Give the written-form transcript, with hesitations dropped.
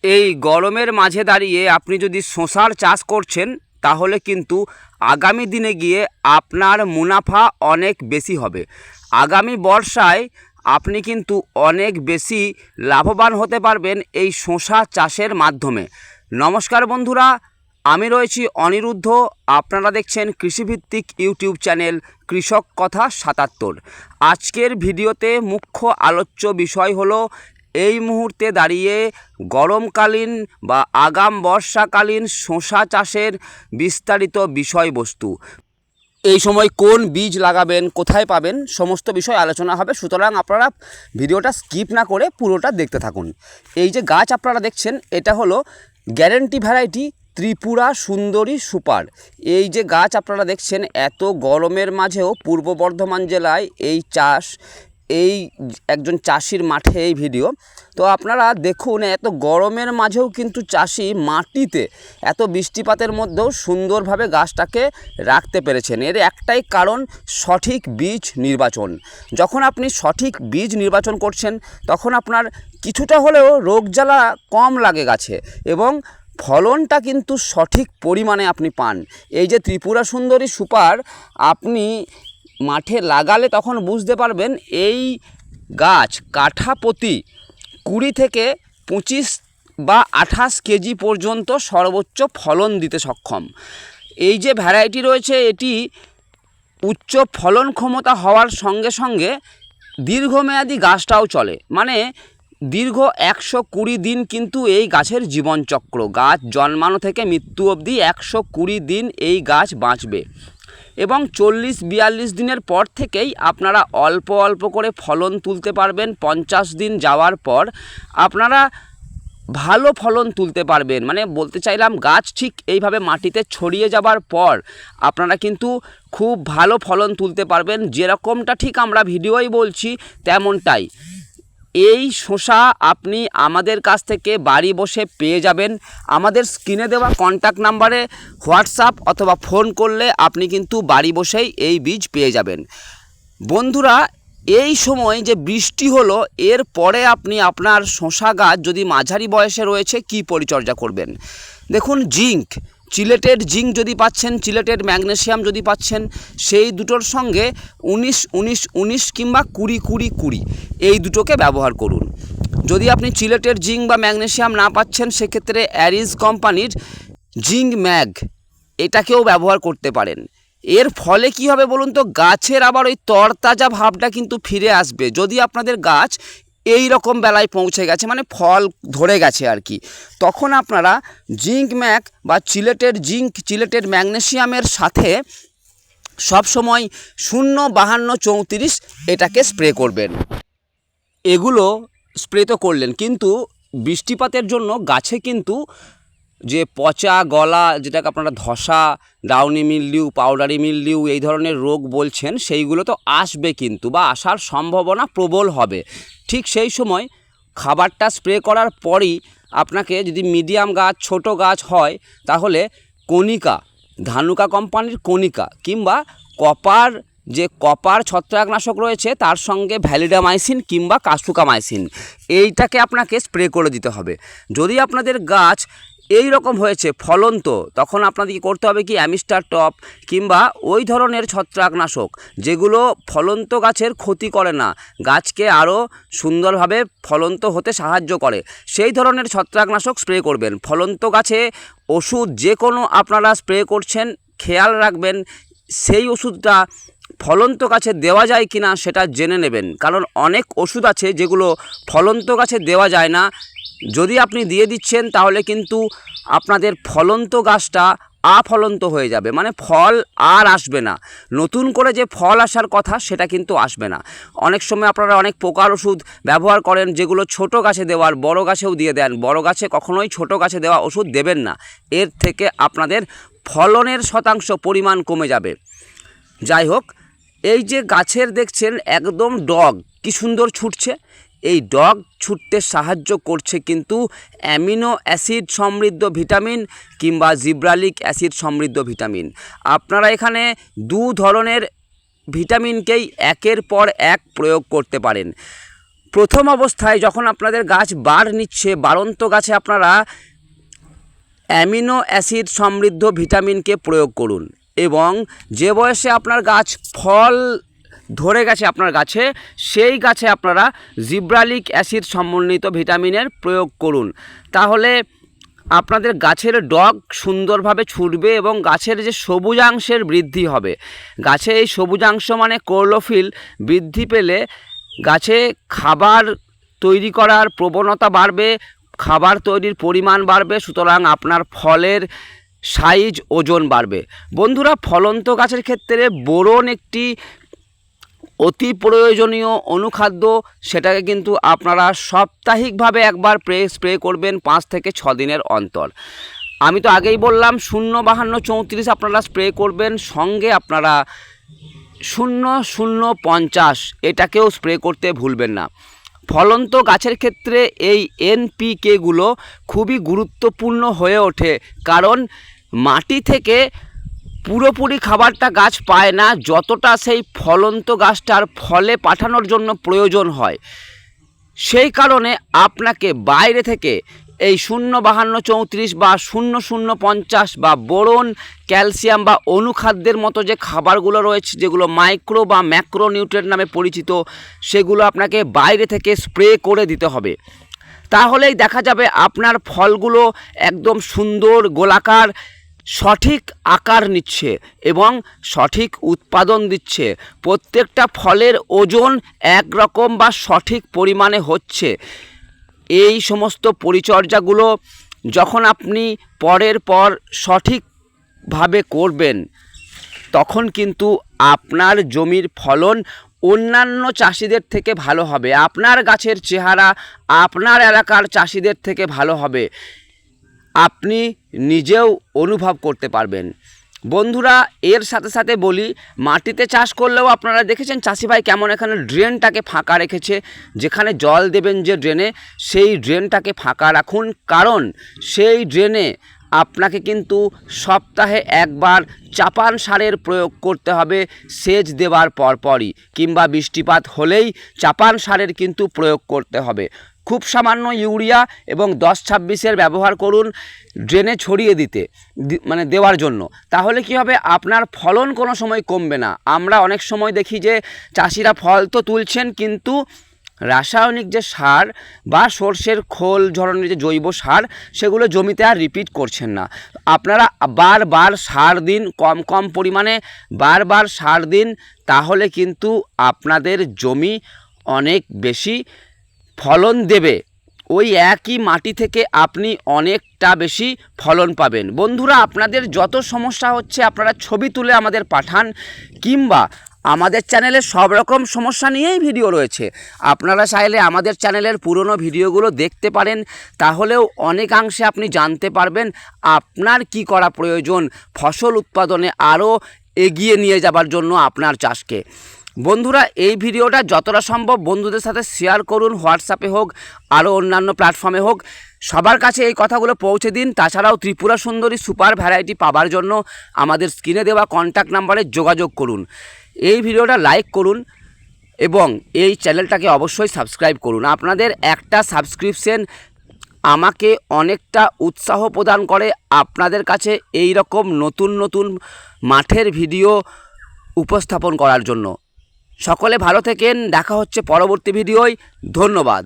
এই গরমের মাঝে দাঁড়িয়ে আপনি যদি শসার চাষ করছেন তাহলে কিন্তু আগামী দিনে গিয়ে আপনার মুনাফা অনেক বেশি হবে। আগামী বর্ষায় আপনি কিন্তু অনেক বেশি লাভবান হতে পারবেন এই শসা চাষের মাধ্যমে। নমস্কার বন্ধুরা, আমি রয়েছি অনিরুদ্ধ। আপনারা দেখছেন কৃষিভিত্তিক ইউটিউব চ্যানেল কৃষক কথা ৭৭। আজকের ভিডিওতে মুখ্য আলোচ্য বিষয় হলো এই মুহূর্তে দাঁড়িয়ে গরমকালীন বা আগাম বর্ষাকালীন শসা চাষের বিস্তারিত বিষয়বস্তু। এই সময় কোন বীজ লাগাবেন, কোথায় পাবেন, সমস্ত বিষয় আলোচনা হবে। সুতরাং আপনারা ভিডিওটা স্কিপ না করে পুরোটা দেখতে থাকুন। এই যে গাছ আপনারা দেখছেন, এটা হলো guarantee variety Tripura Sundari super. এই যে গাছ আপনারা দেখছেন, এত গরমের মাঝেও পূর্ব বর্ধমান জেলায় এই চাষ, এই একজন চাষির মাঠে এই ভিডিও। তো আপনারা দেখুন, এত গরমের মাঝেও কিন্তু চাষি মাটিতে এত বৃষ্টিপাতের মধ্যেও সুন্দরভাবে গাছটাকে রাখতে পেরেছেন। এর একটাই কারণ, সঠিক বীজ নির্বাচন। যখন আপনি সঠিক বীজ নির্বাচন করছেন তখন আপনার কিছুটা হলেও রোগ জ্বালা কম লাগে গাছে এবং ফলনটা কিন্তু সঠিক পরিমাণে আপনি পান। এই যে ত্রিপুরা সুন্দরী সুপার আপনি মাঠে লাগালে তখন বুঝতে পারবেন এই গাছ কাঠা প্রতি 20 থেকে 25 বা 28 কেজি পর্যন্ত সর্বোচ্চ ফলন দিতে সক্ষম। এই যে ভ্যারাইটি রয়েছে, এটি উচ্চ ফলন ক্ষমতা হওয়ার সঙ্গে সঙ্গে দীর্ঘমেয়াদী গাছটাও চলে, মানে দীর্ঘ 120 দিন কিন্তু এই গাছের জীবনচক্র। গাছ জন্মানো থেকে মৃত্যু অবধি 120 দিন এই গাছ বাঁচবে এবং 40-42 দিনের পর থেকেই আপনারা অল্প অল্প করে ফলন তুলতে পারবেন। 50 দিন যাওয়ার পর আপনারা ভালো ফলন তুলতে পারবেন। মানে বলতে চাইলাম, গাছ ঠিক এইভাবে মাটিতে ছড়িয়ে যাবার পর আপনারা কিন্তু খুব ভালো ফলন তুলতে পারবেন। যেরকমটা ঠিক আমরা ভিডিওই বলছি তেমনটাই। এই শসা আপনি আমাদের কাছ থেকে বাড়ি বসে পেয়ে যাবেন। আমাদের স্ক্রিনে দেওয়া কন্ট্যাক্ট নাম্বারে হোয়াটসঅ্যাপ অথবা ফোন করলে আপনি কিন্তু বাড়ি বসেই এই বীজ পেয়ে যাবেন। বন্ধুরা, এই সময় যে বৃষ্টি হলো, এর পরে আপনি আপনার শসা গাছ যদি মাঝারি বয়সে রয়েছে কি পরিচর্যা করবেন। দেখুন, জিঙ্ক, চিলেটেড জিঙ্ক যদি পাচ্ছেন, চিলেটেড ম্যাগনেসিয়াম যদি পাচ্ছেন, সেই দুটোর সঙ্গে 19-19-19 কিংবা 20-20-20 এই দুটোকে ব্যবহার করুন। যদি আপনি চিলেটেড জিঙ্ক বা ম্যাগনেসিয়াম না পাচ্ছেন, সেক্ষেত্রে অ্যারিজ কোম্পানির জিঙ্ক ম্যাগ এটাকেও ব্যবহার করতে পারেন। এর ফলে কি হবে বলুন তো, গাছের আবার ওই তরতাজা ভাবটা কিন্তু ফিরে আসবে। যদি আপনাদের গাছ এই রকম বেলায় পৌঁছে গেছে, মানে ফল ধরে গেছে আর কি, তখন আপনারা জিঙ্ক ম্যাগ বা চিলেটেড জিঙ্ক, চিলেটেড ম্যাগনেসিয়ামের সাথে সবসময় 0-52-34 এটাকে স্প্রে করবেন। এগুলো স্প্রে তো করলেন, কিন্তু বৃষ্টিপাতের জন্য গাছে কিন্তু যে পচা গলা, যেটাকে আপনারা ধসা, ডাউনি মিলডিউ, পাউডারি মিলডিউ এই ধরনের রোগ বলছেন, সেইগুলো তো আসবে কিন্তু, বা আসার সম্ভাবনা প্রবল হবে। ঠিক সেই সময় খাবারটা স্প্রে করার পরই আপনাকে, যদি মিডিয়াম গাছ, ছোট গাছ হয়, তাহলে কণিকা, ধানুকা কোম্পানির কণিকা কিংবা কপার, যে কপার ছত্রাকনাশক রয়েছে তার সঙ্গে ভ্যালিডামাইসিন কিংবা কাসুকামাইসিন, এইটাকে আপনাকে স্প্রে করে দিতে হবে। যদি আপনাদের গাছ এই রকম হয়েছে ফলন্ত, তখন আপনাদের কী করতে হবে কি, অ্যামিস্টার টপ কিংবা ওই ধরনের ছত্রাকনাশক যেগুলো ফলন্ত গাছের ক্ষতি করে না, গাছকে আরও সুন্দরভাবে ফলন্ত হতে সাহায্য করে, সেই ধরনের ছত্রাকনাশক স্প্রে করবেন। ফলন্ত গাছে ওষুধ যে কোনো আপনারা স্প্রে করছেন, খেয়াল রাখবেন সেই ওষুধটা ফলন্ত গাছে দেওয়া যায় কি না সেটা জেনে নেবেন, কারণ অনেক ওষুধ আছে যেগুলো ফলন্ত গাছে দেওয়া যায় না। যদি আপনি দিয়ে দিচ্ছেন তাহলে কিন্তু আপনাদের ফলন্ত গাছটা আফলন্ত হয়ে যাবে, মানে ফল আর আসবে না। নতুন করে যে ফল আসার কথা সেটা কিন্তু আসবে না। অনেক সময় আপনারা অনেক পোকার ওষুধ ব্যবহার করেন যেগুলো ছোট গাছে দেওয়ার, বড় গাছেও দিয়ে দেন। বড় গাছে কখনোই ছোট গাছে দেওয়া ওষুধ দেবেন না, এর থেকে আপনাদের ফলনের শতাংশ পরিমাণ কমে যাবে। যাই হোক, এই যে গাছের দেখছেন একদম ডগ কি সুন্দর ছুটছে, এই ডগ ছুটতে সাহায্য করছে কিন্তু অ্যামিনো অ্যাসিড সমৃদ্ধ ভিটামিন কিংবা জিব্রালিক অ্যাসিড সমৃদ্ধ ভিটামিন। আপনারা এখানে দু ধরনের ভিটামিনকেই একের পর এক প্রয়োগ করতে পারেন। প্রথম অবস্থায় যখন আপনাদের গাছ বার নিচ্ছে, বাড়ন্ত গাছে আপনারা অ্যামিনো অ্যাসিড সমৃদ্ধ ভিটামিনকে প্রয়োগ করুন এবং যে বয়সে আপনার গাছ ফল ধরে গেছে আপনার গাছে, সেই গাছে আপনারা জিব্রালিক অ্যাসিড সমন্বিত ভিটামিনের প্রয়োগ করুন। তাহলে আপনাদের গাছের ডগ সুন্দরভাবে ছুটবে এবং গাছের যে সবুজাংশের বৃদ্ধি হবে। গাছে এই সবুজাংশ মানে ক্লোরোফিল বৃদ্ধি পেলে গাছে খাবার তৈরি করার প্রবণতা বাড়বে, খাবার তৈরির পরিমাণ বাড়বে, সুতরাং আপনার ফলের সাইজ ওজন বাড়বে। বন্ধুরা, ফলন্ত গাছের ক্ষেত্রে বোরন একটি অতি প্রয়োজনীয় অনুখাদ্য। সেটাকে কিন্তু আপনারা সাপ্তাহিকভাবে একবার স্প্রে করবেন 5 থেকে 6 দিনের অন্তর। আমি তো আগেই বললাম 05234 আপনারা স্প্রে করবেন, সঙ্গে আপনারা 0050 এটাকেও স্প্রে করতে ভুলবেন না। ফলন্ত গাছের ক্ষেত্রে এই NPKগুলো খুবই গুরুত্বপূর্ণ হয়ে ওঠে, কারণ মাটি থেকে পুরোপুরি খাবারটা গাছ পায় না, যতটা সেই ফলন্ত গাছটার ফলে পাঠানোর জন্য প্রয়োজন হয়। সেই কারণে আপনাকে বাইরে থেকে এই 05234 বা 0050 বা বোরন, ক্যালসিয়াম বা অনুখাদ্যের মতো যে খাবারগুলো রয়েছে, যেগুলো মাইক্রো বা ম্যাক্রো নিউট্রিয়েন্ট নামে পরিচিত, সেগুলো আপনাকে বাইরে থেকে স্প্রে করে দিতে হবে। তাহলেই দেখা যাবে আপনার ফলগুলো একদম সুন্দর গোলাকার সঠিক আকার নিচ্ছে এবং সঠিক উৎপাদন দিচ্ছে। প্রত্যেকটা ফলের ওজন একরকম বা সঠিক পরিমাণে হচ্ছে। এই সমস্ত পরিচর্যাগুলো যখন আপনি পরের পর সঠিকভাবে করবেন, তখন কিন্তু আপনার জমির ফলন অন্যান্য চাষিদের থেকে ভালো হবে। আপনার গাছের চেহারা আপনার এলাকার চাষিদের থেকে ভালো হবে, আপনি নিজেও অনুভব করতে পারবেন। বন্ধুরা, এর সাথে সাথে বলি, মাটিতে চাষ করলেও আপনারা দেখেছেন চাষি ভাই কেমন এখানে ড্রেনটাকে ফাঁকা রেখেছে। যেখানে জল দেবেন যে ড্রেনে, সেই ড্রেনটাকে ফাঁকা রাখুন, কারণ সেই ড্রেনে আপনাকে কিন্তু সপ্তাহে একবার চাপান সারের প্রয়োগ করতে হবে সেচ দেওয়ার পরপরই, কিংবা বৃষ্টিপাত হলেই চাপান সারের কিন্তু প্রয়োগ করতে হবে। খুব সামান্য ইউরিয়া এবং 10-26 ব্যবহার করুন ড্রেনে ছড়িয়ে দেওয়ার জন্য। তাহলে কি হবে, আপনার ফলন কোনো সময় কমবে না। আমরা অনেক সময় দেখি যে চাষিরা ফল তো তুলছেন, কিন্তু রাসায়নিক যে সার বা সর্ষের খোল ধরনের যে জৈব সার, সেগুলো জমিতে আর রিপিট করছেন না। আপনারা বারবার সার দিন, কম পরিমাণে বারবার সার দিন, তাহলে কিন্তু আপনাদের জমি অনেক বেশি ফলন দেবে। ওই একই মাটি থেকে আপনি অনেকটা বেশি ফলন পাবেন। বন্ধুরা, আপনাদের যত সমস্যা হচ্ছে আপনারা ছবি তুলে আমাদের পাঠান, কিংবা আমাদের চ্যানেলে সব রকম সমস্যা নিয়েই ভিডিও রয়েছে। আপনারা চাইলে আমাদের চ্যানেলের পুরনো ভিডিওগুলো দেখতে পারেন, তাহলেও অনেকাংশে আপনি জানতে পারবেন আপনার কি করা প্রয়োজন ফসল উৎপাদনে আরও এগিয়ে নিয়ে যাবার জন্য আপনার চাষকে। বন্ধুরা, এই ভিডিওটা যতটা সম্ভব বন্ধুদের সাথে শেয়ার করুন, হোয়াটসঅ্যাপে হোক, আরও অন্যান্য প্ল্যাটফর্মে হোক, সবার কাছে এই কথাগুলো পৌঁছে দিন। তাছাড়াও ত্রিপুরা সুন্দরী সুপার ভ্যারাইটি পাবার জন্য আমাদের স্ক্রিনে দেওয়া কন্ট্যাক্ট নাম্বারে যোগাযোগ করুন। এই ভিডিওটা লাইক করুন এবং এই চ্যানেলটাকে অবশ্যই সাবস্ক্রাইব করুন। আপনাদের একটা সাবস্ক্রিপশন আমাকে অনেকটা উৎসাহ প্রদান করে আপনাদের কাছে এই রকম নতুন মাঠের ভিডিও উপস্থাপন করার জন্য। সকলে ভালো থেকেন, দেখা হচ্ছে পরবর্তী ভিডিওয়। ধন্যবাদ।